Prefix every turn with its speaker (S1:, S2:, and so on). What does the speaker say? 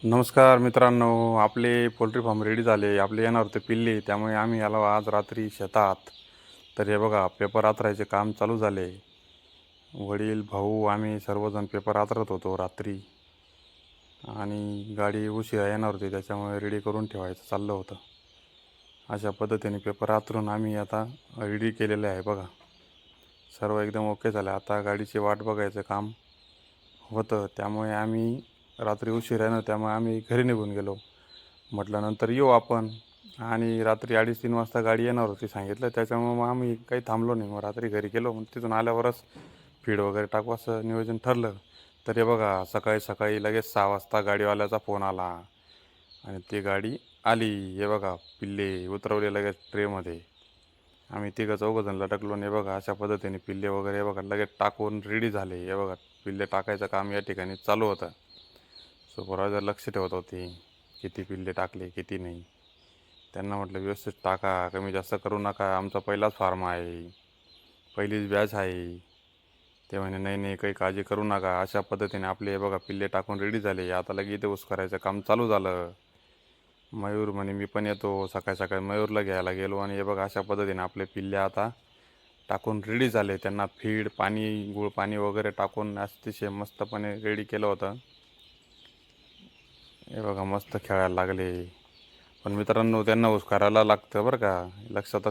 S1: नमस्कार मित्रांनो, आपले पोल्ट्री फार्म रेडी झाले. आपले येणार होते पिल्ले, त्यामुळे आम्ही आलो आज रात्री शेतात. तर हे बघा, पेपर आथरायचे काम चालू झाले. वडील, भाऊ, आम्ही सर्वजण पेपर आथरत होतो रात्री. आणि गाडी उशिरा येणार होती, त्याच्यामुळे रेडी करून ठेवायचं चाललं होतं. अशा पद्धतीने पेपर आथरून आम्ही आता रेडी केलेले आहे बघा. सर्व एकदम ओके झालं. आता गाडीची वाट बघायचं काम होतं, त्यामुळे आम्ही रात्री उशीर आहे ना, त्यामुळे आम्ही घरी निघून गेलो. म्हटलं नंतर येऊ आपण. आणि रात्री 2:30-3 वाजता गाडी येणार होती सांगितलं, त्याच्यामुळे मग आम्ही काही थांबलो नाही. मग रात्री घरी गेलो. मग तिथून आल्यावरच फीड वगैरे टाकू असं नियोजन ठरलं. तर हे बघा, सकाळी सकाळी लगेच 6 वाजता गाडीवाल्याचा फोन आला आणि ती गाडी आली. हे बघा, पिल्ले उतरवले लगेच ट्रेमध्ये. आम्ही तिघं चौघंजण लटकलो. आणि हे बघा, अशा पद्धतीने पिल्ले वगैरे हे बघा लगेच टाकून रेडी झाले. हे बघा, पिल्ले टाकायचं काम या ठिकाणी चालू होतं. सुपरवायझर लक्ष ठेवत होते, किती पिल्ले टाकले किती नाही. त्यांना म्हटलं व्यवस्थित टाका, कमी जास्त करू नका, आमचा पहिलाच फार्म आहे, पहिलीच बॅच आहे. ते म्हणे नाही नाही, काही काळजी करू नका. अशा पद्धतीने आपले हे बघा पिल्ले टाकून रेडी झाले. आता लगे इथे ऊस करायचं काम चालू झालं. मयूर म्हणे मी पण येतो. सकाळी सकाळी मयूरला घ्यायला गेलो. आणि हे बघा, अशा पद्धतीने आपले पिल्ले आता टाकून रेडी झाले. त्यांना फीड, पाणी, गुळ पाणी वगैरे टाकून अतिशय मस्तपणे रेडी केलं होतं. हे बघा, मस्त खेळायला लागले. पण मित्रांनो, त्यांना ऊस करायला लागतं बरं का, लक्षात